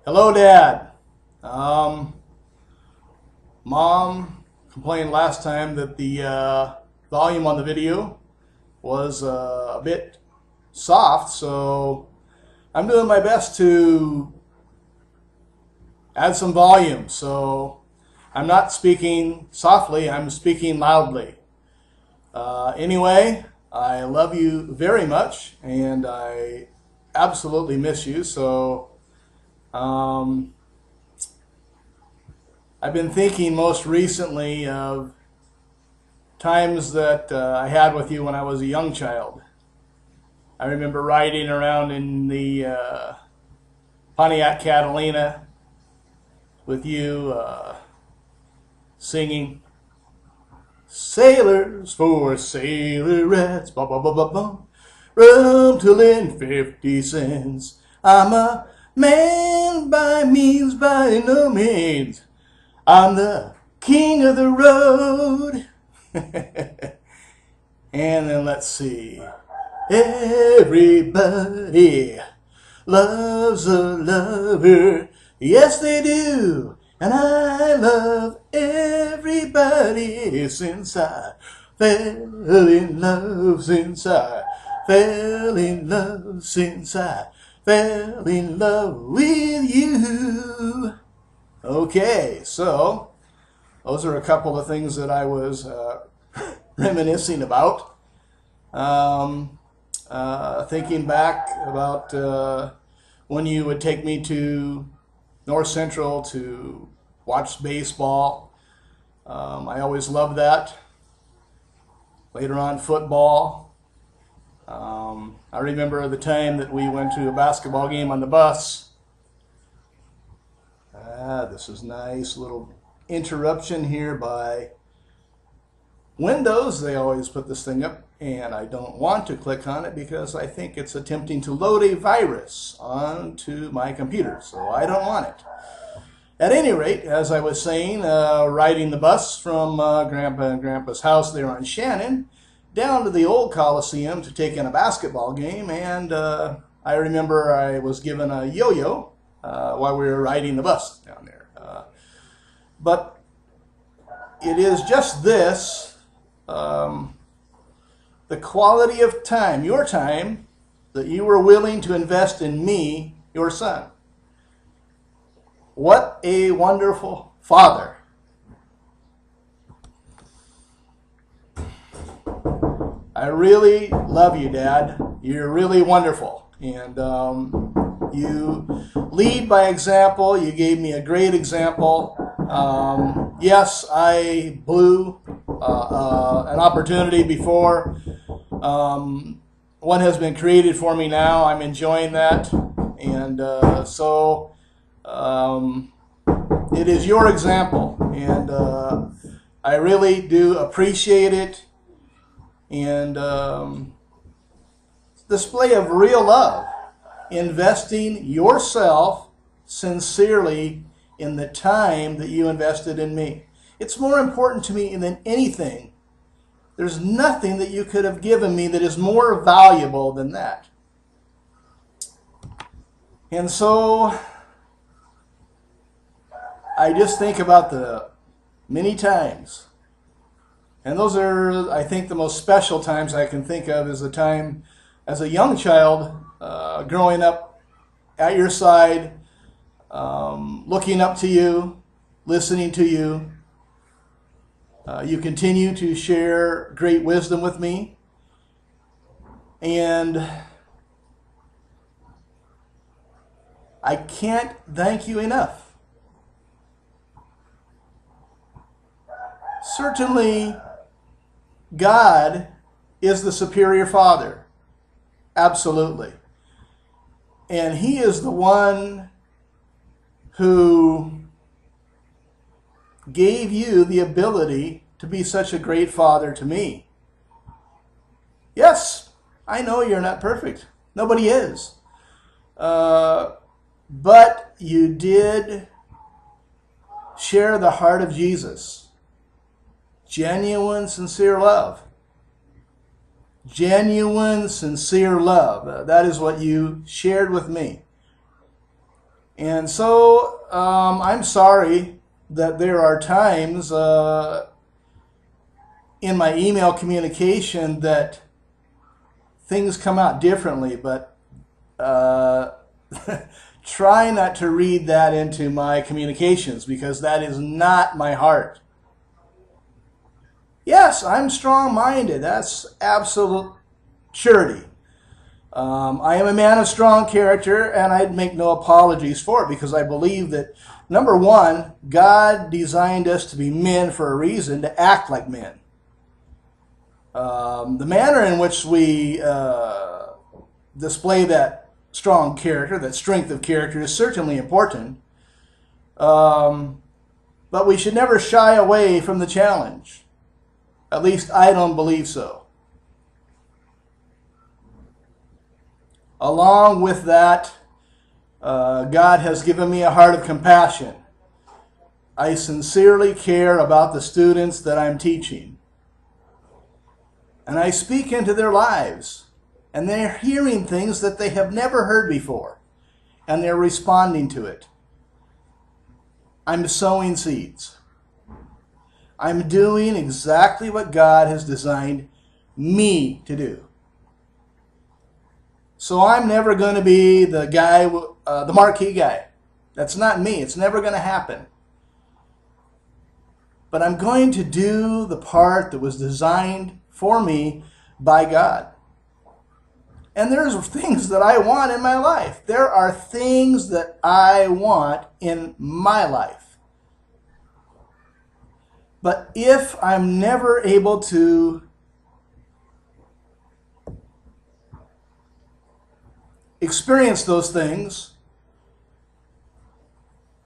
Hello, Dad. Mom complained last time that the volume on the video was a bit soft, so I'm doing my best to add some volume. So I'm not speaking softly, I'm speaking loudly. Anyway, I love you very much, and I absolutely miss you. So I've been thinking most recently of times that I had with you when I was a young child. I remember riding around in the Pontiac Catalina with you, singing "Sailors for Sailorettes, ba ba ba ba ba, rum to lend 50 cents. I'm a man by means, by no means. I'm the king of the road." And then let's see. Everybody loves a lover. Yes, they do. And I love everybody since I fell in love, since I fell in love, since I fell in love with you. Okay, so those are a couple of things that I was reminiscing about. Thinking back about when you would take me to North Central to watch baseball. I always loved that. Later on, football. I remember the time that we went to a basketball game on the bus. This is nice little interruption here by Windows. They always put this thing up, and I don't want to click on it because I think it's attempting to load a virus onto my computer, so I don't want it. At any rate, as I was saying, riding the bus from Grandpa and Grandpa's house there on Shannon down to the old Coliseum to take in a basketball game, and I remember I was given a yo-yo while we were riding the bus down there. But it is just this, the quality of time, your time, that you were willing to invest in me, your son. What a wonderful father. I really love you, Dad. You're really wonderful. And you lead by example. You gave me a great example. Yes, I blew an opportunity before. One has been created for me now. I'm enjoying that. And so it is your example. And I really do appreciate it. And display of real love, investing yourself sincerely in the time that you invested in me. It's more important to me than anything. There's nothing that you could have given me that is more valuable than that. And so I just think about the many times. And those are, I think, the most special times I can think of is the time as a young child, growing up at your side, looking up to you, listening to you. You continue to share great wisdom with me. And I can't thank you enough. Certainly, God is the superior father. Absolutely. And he is the one who gave you the ability to be such a great father to me. Yes, I know you're not perfect. Nobody is. But you did share the heart of Jesus. Genuine, sincere love. Genuine, sincere love. That is what you shared with me. And so I'm sorry that there are times in my email communication that things come out differently, but try not to read that into my communications, because that is not my heart. Yes, I'm strong-minded. That's absolute surety. I am a man of strong character, and I'd make no apologies for it, because I believe that, number one, God designed us to be men for a reason, to act like men. The manner in which we display that strong character, that strength of character, is certainly important. But we should never shy away from the challenge. At least I don't believe so. Along with that, God has given me a heart of compassion. I sincerely care about the students that I'm teaching. And I speak into their lives, and they're hearing things that they have never heard before, and they're responding to it. I'm sowing seeds. I'm doing exactly what God has designed me to do. So I'm never going to be the guy, the marquee guy. That's not me. It's never going to happen. But I'm going to do the part that was designed for me by God. And there's things that I want in my life. There are things that I want in my life. But if I'm never able to experience those things,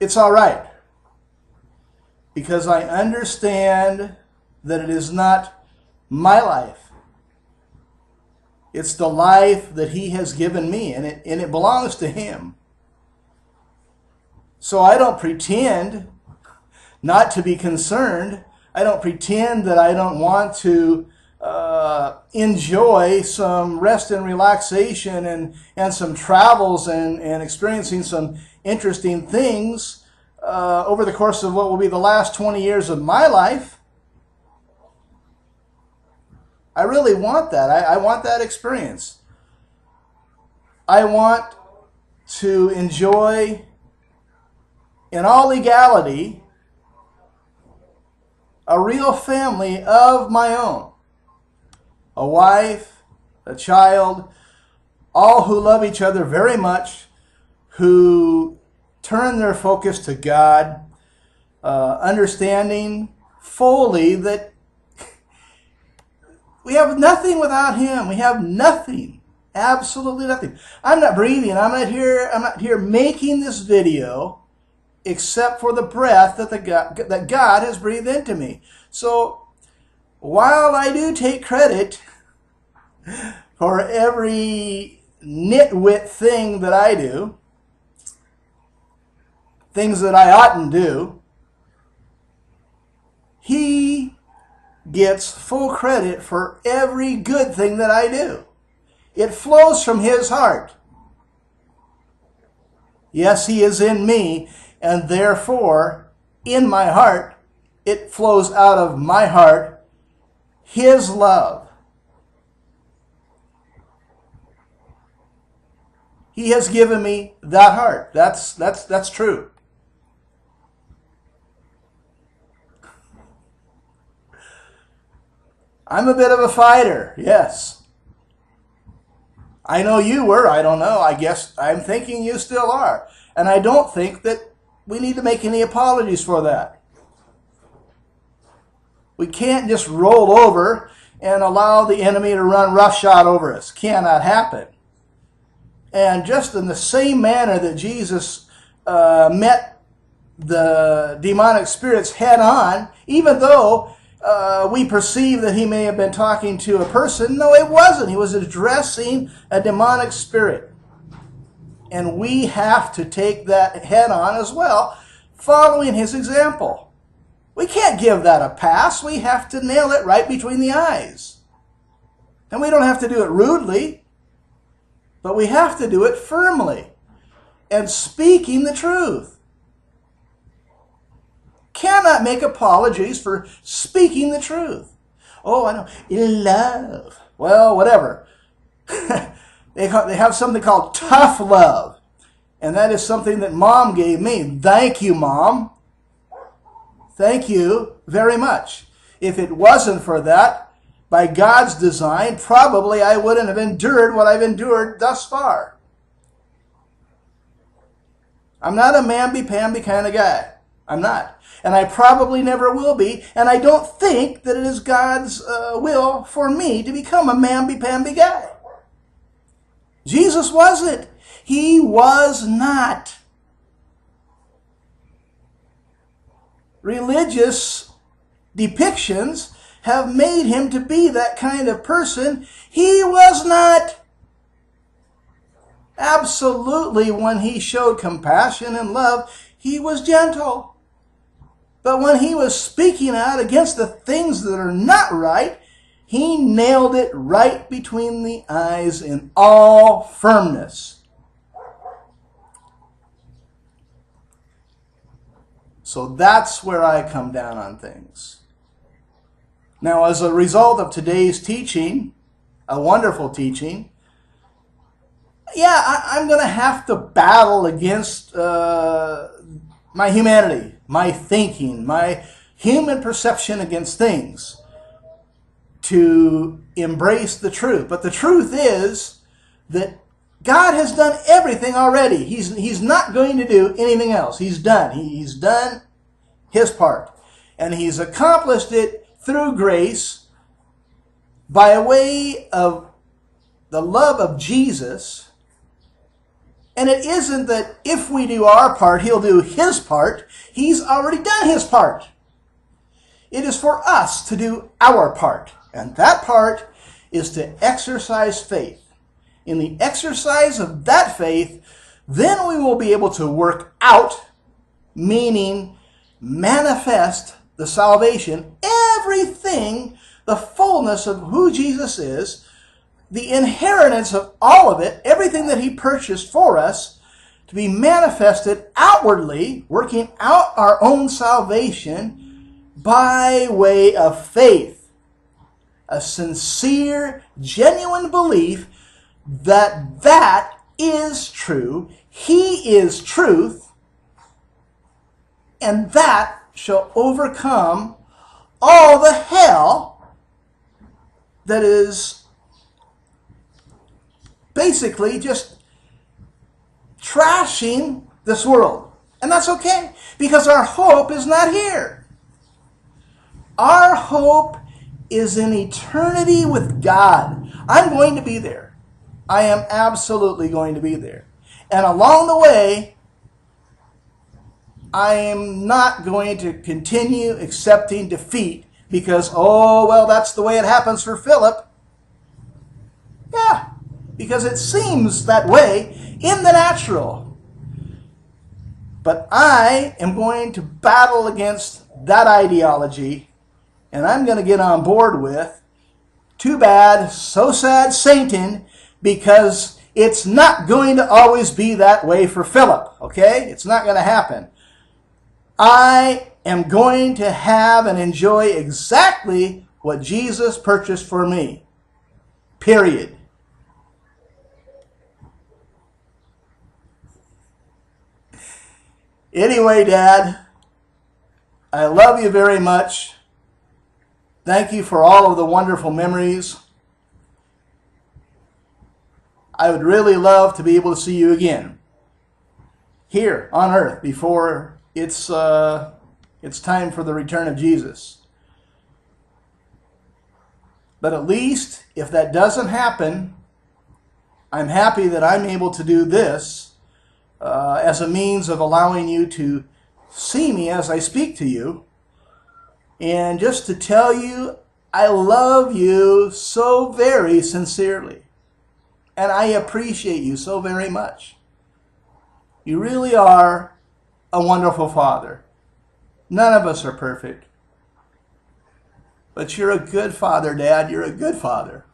it's all right. Because I understand that it is not my life. It's the life that He has given me, and it belongs to Him. So I don't pretend not to be concerned. I don't pretend that I don't want to enjoy some rest and relaxation and some travels and experiencing some interesting things over the course of what will be the last 20 years of my life. I really want that. I want that experience. I want to enjoy, in all legality, a real family of my own. A wife, a child, all who love each other very much, who turn their focus to God, understanding fully that we have nothing without Him. We have nothing. Absolutely nothing. I'm not breathing. I'm not here making this video except for the breath that God has breathed into me. So while I do take credit for every nitwit thing that I do, things that I oughtn't do, He gets full credit for every good thing that I do. It flows from His heart. Yes, He is in me, and therefore, in my heart, it flows out of my heart, His love. He has given me that heart. That's true. I'm a bit of a fighter, yes. I know you were, I don't know. I guess I'm thinking you still are. And I don't think that we need to make any apologies for that. We can't just roll over and allow the enemy to run roughshod over us. Cannot happen. And just in the same manner that Jesus met the demonic spirits head on, even though we perceive that He may have been talking to a person. No, it wasn't. He was addressing a demonic spirit. And we have to take that head on as well, following His example. We can't give that a pass. We have to nail it right between the eyes. And we don't have to do it rudely, but we have to do it firmly. and speaking the truth. Cannot make apologies for speaking the truth. Oh, I know. In love. Well, whatever. They have something called tough love. And that is something that Mom gave me. Thank you, Mom. Thank you very much. If it wasn't for that, by God's design, probably I wouldn't have endured what I've endured thus far. I'm not a mamby-pamby kind of guy. I'm not. And I probably never will be. And I don't think that it is God's will for me to become a mamby-pamby guy. Jesus wasn't. He was not. Religious depictions have made him to be that kind of person. He was not. Absolutely, when he showed compassion and love, he was gentle. But when he was speaking out against the things that are not right, he nailed it right between the eyes in all firmness. So that's where I come down on things. Now, as a result of today's teaching, a wonderful teaching, I'm going to have to battle against my humanity, my thinking, my human perception against things to embrace the truth. But the truth is that God has done everything already. He's not going to do anything else. He's done. He's done his part. And he's accomplished it through grace by way of the love of Jesus. And it isn't that if we do our part, he'll do his part. He's already done his part. It is for us to do our part. And that part is to exercise faith. In the exercise of that faith, then we will be able to work out, meaning manifest the salvation, everything, the fullness of who Jesus is, the inheritance of all of it, everything that he purchased for us, to be manifested outwardly, working out our own salvation by way of faith. A sincere, genuine belief that that is true, he is truth, and that shall overcome all the hell that is basically just trashing this world. And that's okay, because our hope is not here. Our hope is in eternity with God. I'm going to be there. I am absolutely going to be there. And along the way, I am not going to continue accepting defeat because, that's the way it happens for Philip. Yeah, because it seems that way in the natural. But I am going to battle against that ideology, and I'm going to get on board with, too bad, so sad, Satan, because it's not going to always be that way for Philip, okay? It's not going to happen. I am going to have and enjoy exactly what Jesus purchased for me. Period. Anyway, Dad, I love you very much. Thank you for all of the wonderful memories. I would really love to be able to see you again here on earth before it's time for the return of Jesus. But at least if that doesn't happen, I'm happy that I'm able to do this as a means of allowing you to see me as I speak to you. And just to tell you, I love you so very sincerely. And I appreciate you so very much. You really are a wonderful father. None of us are perfect. But you're a good father, Dad. You're a good father.